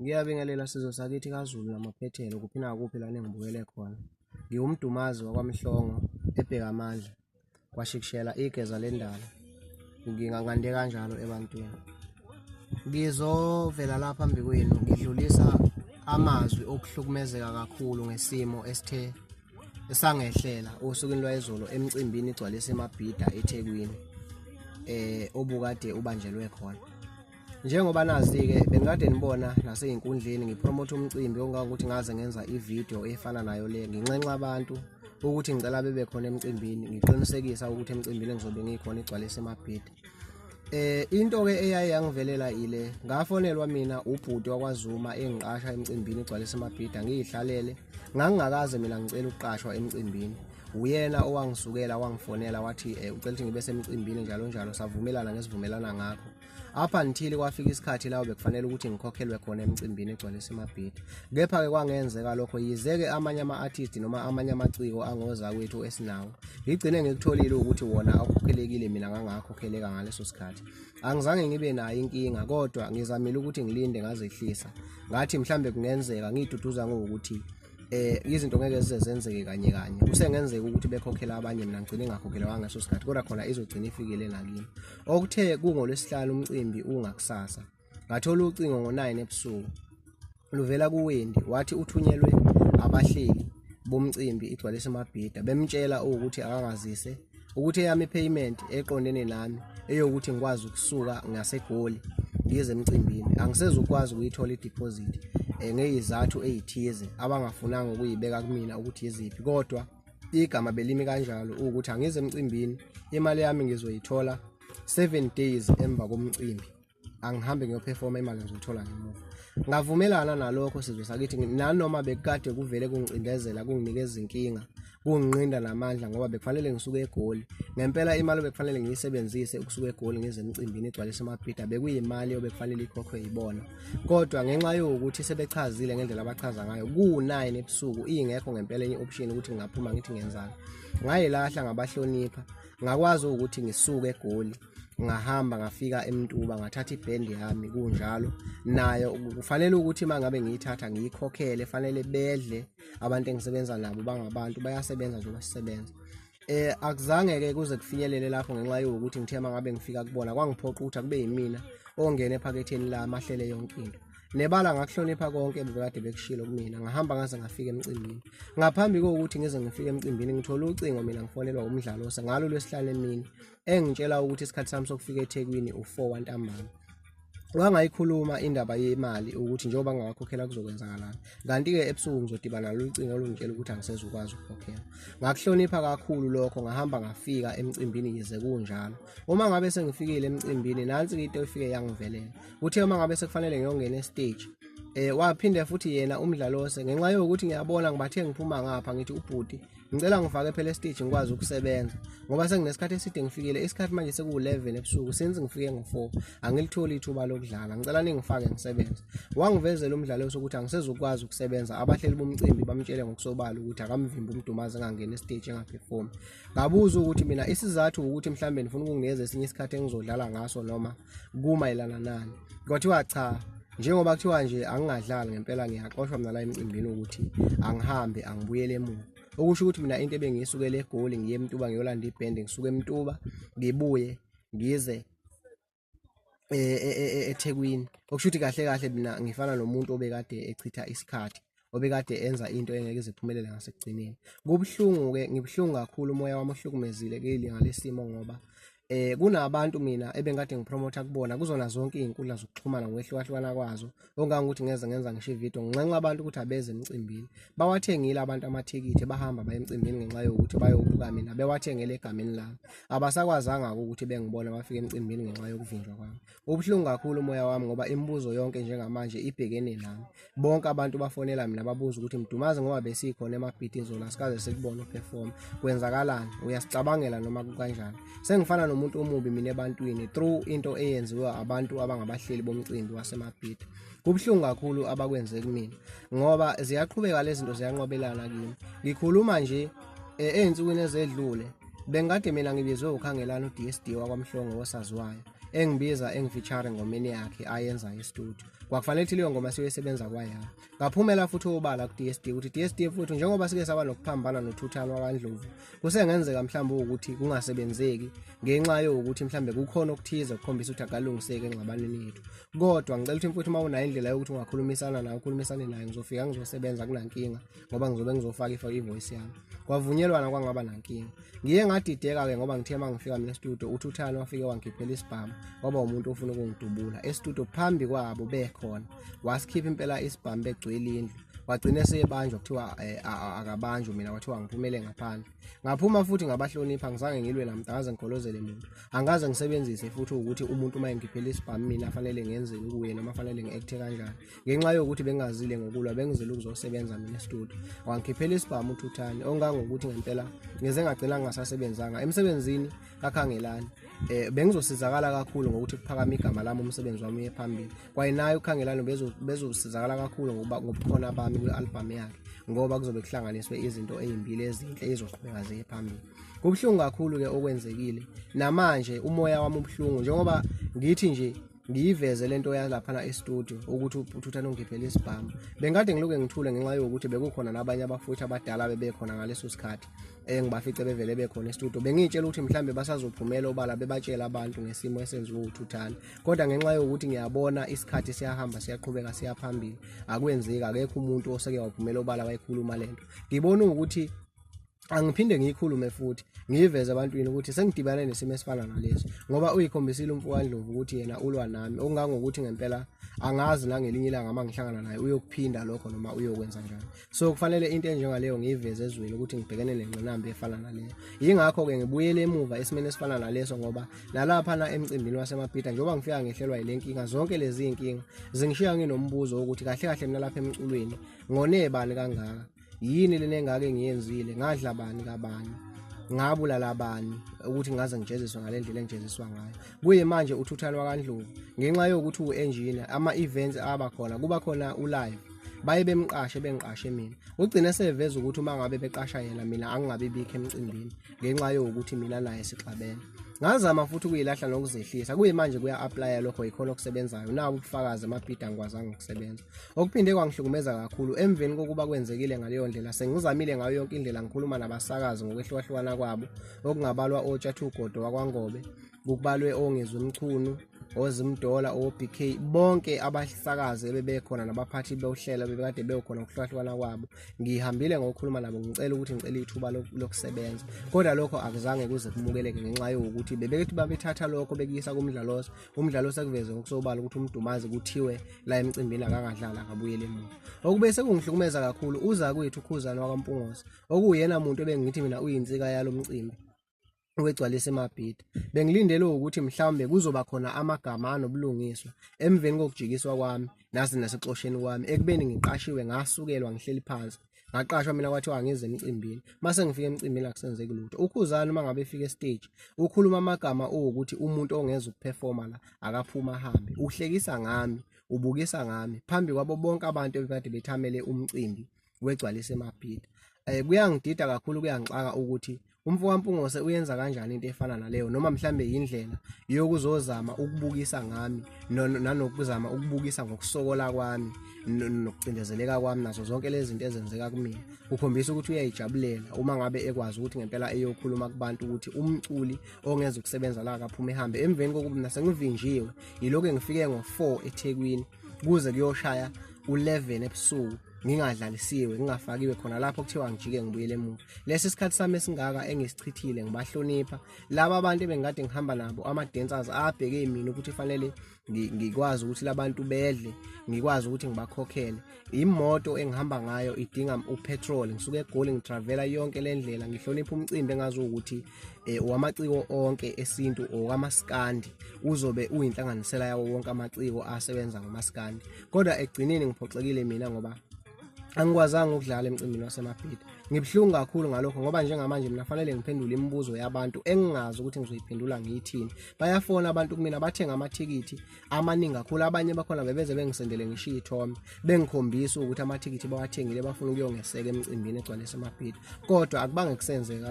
Ngiyabingelela sizwe sakithi kaZulu namaphethelo kuphi nakuphi lana engibukele khona. Ngiwumdumazi wakwaMhlongo ebheka amandla kwashikishela igeza lendalo. Ngingangande kanjalo ebantwini. Ngizovela lapha phambi kwenu ngidlulisa amazwi okuhlukumezeka kakhulu ngesimo esangehlela osukwini lwayizolo emcimbini igcwalise emabhida eThekwini obukade ubanjelwe khona. Njengoba nazi-ke bengikade nibona nasey'nkundleni ngipromote umcimbi ongangokuthi ngaze ngenza ividiyo efana nayo le nginxenxa abantu ukuthi ngicela bebe khona emcimbini, ngiqinisekisa ukuthi emcimbini engizobe ngikhona igcwalise emabhida. Into-ke eyaye yangivelela ile ngafonelwa mina ubhuti wakwaZuma engiqasha emcimbini igcwalise emabhida ngiyihlalele ngangingakaze mina ngicela ukuqashwa emcimbini. Uyena owangisukela wangifonela wathi ucela ukuthi ngibe semcimbini njalo njalo savumelana ngesivumelana ngakho. Apha until kwafika isikhathi la bekufanele ukuthi ngikhokhelwe khona emcimbini egcwalise emabhida. Kepha-ke kwangenzeka lokho yizeke amanye ama-artist noma amanye amaciko angoza kwethu esinawo. Ngigcine ngikutholile ukuthi wona akhokhelekile mina ngangakhokheleka ngaleso sikhathi. Angizange ngibe nayo inkinga kodwa ngizamile ukuthi ngilinde ngazehlisa. Ngathi mhlambe kungenzeka ngiduduza ngokuthi izinto ngeke zenzeke kanye kanye. Kusengenzeka ukuthi bekhokhela abanye mina ngigcine ngakhokhela ngaso sikhathi kodwa khona izogcina ifikile nakimi. Okuthe kungolwesihlanu umcimbi ungakusasa. Ngathola ucingo ngo9 ebusuku. Luvela kuWendi wathi uthunyelwe abahleli bomcimbi igcwalise emabhida bemtshela ukuthi akangazise ukuthi eyami payment eqondene nami eyokuthi ngikwazi ukusuka ngaseGoli ngize emcimbini. Angisezukwazi ukuyithola ideposit ngezizathu ezithize abangafunanga ukuyibeka kumina ukuthi yiziphi kodwa igama belimi kanjalo ukuthi angize emcimbini imali yami ngizoyithola 7 days emva komcimbi angihambe ngiyoperforma imali ngizoyithola ngemuva. Ngavumelana nalokho sizwe sakithi nanoma bekade kuvele kungicindezela kunginikeza inkinga kunginqinda namandla ngoba bekufanele ngisuke eGoli. Ngempela imali bekufanele ngiyisebenzise ukusuka eGoli ngize emcimbini igcwalise emabhida bekuyimali obekufanele ikhokhwe yibona. Kodwa ngenxa yokuthi sebechazile ngendlela abachaza ngayo ku9 ebusuku ingekho ngempela enye option ukuthi ngingaphuma ngithi ngiyenzani. Ngayilahla ngabahlonipha ngakwazi ukuthi ngisuke eGoli. Ngahamba ngafika eMtuba ngathatha ibhendi yami kunjalo nayo kufanele ukuthi mangabe ngiyithatha ngiyikhokhele fanele bedle abantu engisebenza nabo bangabantu bayasebenza nje basisebenza. Akuzange ke kuze kufinyelele lapho ngenxa yokuthi ngithe mangabe ngifika kubona kwangiphoqa ukuthi akube yimina ongene ephaketheni la mahlele yonke into. Nebala ngakuhlonipha konke bebekade bekushilo kumina ngahamba ngaze ngafika emcimbini. Ngaphambi kokuthi ngize ngifike emcimbini ngithola ucingo mina ngifonelwa umdlalo ngalo lwesihlanu emini engitshela ukuthi isikhathi sami sokufika eThekwini u4 ntambama. Wangayikhuluma indaba yemali ukuthi njengoba ngingakhokhela kuzokwenzakalana. Kanti-ke ebusuku ngizodibana nolucingo olungitshela ukuthi angisezukwazi ukukhokhela. Ngakuhlonipha kakhulu lokho ngahamba ngafika emcimbini yize kunjalo. Uma ngabe sengifikile emcimbini nansi into efike yangivelela. Uthe uma ngabe sekufanele ngiyongena estage waphinde futhi yena umdlalose ngenxa yokuthi ngiyabona ngibathe ngiphuma ngapha ngithi ubhuti ngicela ngifake phela estage ngikwazi ukusebenza ngoba senginesikhathi eside ngifikile isikhathi manje seku11 ebusuku since ngifike ngo4 angilitholi ithuba lokudlala ngicela ningifake ngisebenze. Wangivezela umdlalo sokuthi angisezukwazi ukusebenza abahleli bomcimbi bamtshele ngokusobala ukuthi akamvimba umdumazi engangena estage engaperform. Ngabuza ukuthi mina isizathu ukuthi mhlambe ngifuna ukunginikeza esinye isikhathi engizodlala ngaso noma kumayelana nani. Kwathiwa cha njengoba kuthiwa nje angingadlali ngempela ngiyaxoshwa mina la emcimbini ukuthi angihambe angibuyele emuva. Okusho ukuthi mina into ebengiyisukele eGoli ngiye eMtuba ngiyolanda ibhendi ngisuke eMtuba ngibuye ngize eThekwini. Okusho ukuthi kahle kahle mina ngifana nomuntu obekade echitha isikhathi obekade enza into engeke iziphumelele ngasekugcineni. Kubuhlungu-ke ngibhlungu kakhulu umoya wami ohlukumezile kule ngalesimo ngoba kunabantu mina ebengade ngipromotha kubona kuzona zonke izinkundla zokuxhumana ngokwehlukahlukana kwazo ongangokuthi ngeze ngenza ngisho ividiyo nginxenxa abantu ukuthi abeze emcimbini. Bawathengile abantu amathikiti bahamba baye emcimbini ngenxa yokuthi bayobuka mina bewathengele egameni lami. Abasakwazanga ukuthi bengibona bafike emcimbini ngenxa yokuvinjwa kwami. Ubuhlungu kakhulu umoya wami ngoba imibuzo yonke njengamanje ibhekene nami. Bonke abantu bafonela mina babuza ukuthi Mdumazi ngoba besikhona emabhidi izona sikaze sikubona uperform kwenzakalani uyasicabangela noma kanjani. Sengifana umuntu omubi mina ebantwini through into eyenziwa abantu abangabahleli bomcimbi wasemabhida. Kubuhlungu kakhulu abakwenze kumina ngoba ziyaqhubeka lezi zinto ziyanqobelana kimi. Ngikhuluma nje einsukwini ezedlule bengade mina ngibizwe ukhangelana uDSD wakwaMhlongo osaziwayo engibiza engifeature ngomeni yakhe ayenza e-studio. Kwakufanele ukuthi leyo ngoma siyosebenza kwayami. Ngaphumela futhi obala ku DSD ukuthi DSD futhi njengoba sike saba nokuphambana noThuthano waKaNdlovu, kusengenzeka mhlawumbe ukuthi kungasebenzeki ngenxa yokuthi mhlawumbe kukhona okuthize ukukhombisa ukuthi akalungiseke engxabaneni yethu. Kodwa ngicela ukuthi mfowethu mawunayo indlela yokuthi ungakhulumisana naye, ukhulumisane naye, ngizofika ngizosebenza kunankinga ngoba ngizobe ngizofaka ivoice yami. Kwavunyelwana kwangaba nankinga. Ngiye ngadideka ke ngoba ngithe mangifika mina e-studio uThuthano wafike wangikhiphela isibhamu, waba umuntu ofuna ukungidubula e-studio phambi kwabo bekhona. Wasikhipha impela isibhamu begcwele indlu. Wagcina sebanjwa kuthiwa akabanjwe, mina kwathiwa ngiphumele ngaphandle. Ngaphuma futhi ngabahlonipha, ngizange ngilwe namntaze ngigolozele umuntu. Angaze ngisebenzise futhi ukuthi umuntu uma engikhiphela isibhamu mina afanele ngenze kuye noma afanele ngiacte kanjani. Ngenxa yokuthi bengazile ngokulwa, bengizile ukuzosebenza mina e-studio. Wangikhiphela isibhamu uThuthane ongangokuthi ngempela ngize ngagcina ngingasasebenzanga emsebenzini kaKhangelani. Bengizosizakala kakhulu ngokuthi kuphakama igama lami umsebenzi wami ephambili. Kwayinayo uKhangelani bezosizakala kakhulu ngobukhona abami kwi-album yakhe ngoba kuzobe kuhlanganiswe izinto ezimbili ezinhle ezizoqhubeka ziye phambili. Kubhlungu kakhulu ke okwenzekile. Namanje umoya wami ubhlungu njengoba ngithi nje ngiyiveze lento yalapha e-studio ukuthi uThuthane ungiphelele isibhamu. Bengade ngiluke ngithule ngenxa yokuthi bekukhona nabanye abafuthi abadala bebekhona ngaleso sikhathi engibafice bevele bekhona e-studio. Bengitshela ukuthi mhlambe basazophumela obala bebatshela abantu ngesimo esenziwe uThuthane, kodwa ngenxa yokuthi ngiyabona isikhathi siyahamba siyaqhubeka siyaphambili, akwenzeki, akekho umuntu oseke waphumela obala wayikhuluma lento. Ngibona ukuthi angiphinde ngiyikhulume futhi ngiyiveze ebantwini ukuthi sengidibane nesimo esifana naleso ngoba uyikhombisile umfowandlovu ukuthi yena ulwa nami, okungangokuthi ngempela angazi nangelinye ilanga mangihlangana naye uyokuphinda lokho noma uyokwenza njani. So kufanele into enjengaleyo ngiyiveze ezweni ukuthi ngibhekene nengqinamba efana naleyo. Yingakho ke ngibuyele emuva esimene esifana naleso ngoba nalapha na emcimbini waseMabhida njengoba ngifika ngehlelwa yile nkinga, zonke lezi inkinga zingishiya nginombuzo ukuthi kahle kahle mina lapha emculweni ngonebani kangaka, yini lena engake ngiyenzile, ngadla bani kabani, ngabulala labani ukuthi ngaze ngijeziswe ngalendlela engijeziswa ngayo. Kuye manje uThuthane waKaNdlovu ngenxa yokuthi u-engineer ama-events abakhona kuba khona ulive baye bengiqashe mina. Ugcine seveza ukuthi uma ngabe beqasha yena mina angingabe bikho emcimbini ngenxa yokuthi mina naye sixabene. Ngazama futhi ukuyilahla nokuzehlisa. Kuye manje kuya-apply lokho yikhona okusebenzayo. Nawo ubufakazi eMabhida ngikwazanga ukusebenza. Okuphinde kwangihlukumeza kakhulu emveni kokuba kwenzekile ngaleyo ndlela. Sengizamile ngayo yonke indlela ngikhuluma nabasakazi ngokwehlukahlukana kwabo, okungabalwa oTshatha uGodo wakwaNgobe, kubalwe ongezwe Mchunu, oZimdola, oBK, bonke abasakazi bebekhona nabaphathi bewuhlela bebekade bekhona ukuhlukahlukana kwabo. Ngihambile ngokukhuluma nabo ngicela ukuthi ngicela ithuba lokusebenza, kodwa lokho akuzange kuze kumukeleke ngenxa yokuthi bebethi babethatha lokho bekuyisa kumdlaloso. Umdlaloso ekuveze ngokusobala ukuthi umdumazi kuthiwe la emcimbini akangadlala akabuyele emuva. Okube sekungihlukumeza kakhulu uza kwethu uKhuzana wakwaMpungosi, okuyena umuntu ebengithi mina uyinsika yalo mcimbi wegcwalisa eMabhida. Bengilindele ukuthi mhlawumbe kuzoba khona amagama anobulungiswa emveni kokujikiswa kwami nasi nasexosheni kwami ekubeni ngiqashiwe ngasukelwa ngihleli phansi. Ngaqashwa mina kwathiwa ngize emcimbini. Mase ngifika emcimbini akusenzeki lutho. uKhuzana uma ngabe efika e-stage ukhuluma amagama ukuthi umuntu ongeza ukuperforma la akaphuma ahambe. Uhlekisa ngami, ubukisa ngami phambi kwabo bonke abantu ebekade bethamele umcimbi wegcwalisa eMabhida. Kuyangidida kakhulu, kuyangixaka ukuthi umfowampungosi uyenza kanjani into efana naleyo, noma mhlambe indlela yokuzozama ukubukisa ngami nanokuzama ukubukisa ngokusokola kwami nokucindezeleka kwami nazo zonke lezi zinto ezenzeka kumina. Ukhombisa ukuthi uyayijabulela uma ngabe ekwazi ukuthi ngempela eyokhuluma kubantu ukuthi umculi ongeza ukusebenza la akaphume ehambe. Emveni kokuba nasengivinjiwe yiloko engifike ngo4 eThekwini kuze kuyoshaya u11 ebusuku ngingadlalisiwe, ngingafakiwe khona lapho kuthiwa ngijike ngibuyele emuva. Lesi sikhathi sami esingaka engisichithile ngibahlonipha laba abantu ebengade ngihamba nabo, ama-dancers abheke mina ukuthi fanele ngikwazi ukuthi labantu bedle, ngikwazi ukuthi ngibakhokhele. Imoto engihamba ngayo idinga upetrol, ngisuke eGoli ngitravela yonke le ndlela, ngihlonipha umcimbi engazi ukuthi wamaciko onke esintu okwamaskandi uzobe uyinhlanganisela yawo wonke amaciko asebenza ngamaskandi. Kodwa egcineni ngiphoxekile mina ngoba angikwazanga ukudlala emcimbini waseMabhida. Ngibhlungu kakhulu ngalokho ngoba njengamanje mina fanele ngiphendule imibuzo yabantu engingazi ukuthi ngizoyiphendula ngiyithini. Bayafona abantu kumina bathenga amathikithi amaningi kakhulu, abanye bakhona bebeze bengisendele ngishiya ithombe bengikhombisa ukuthi amathikithi bawathengile bafuna ukuyongeseka emcimbini egcwalisa eMabhida, kodwa akubange kusenzeka.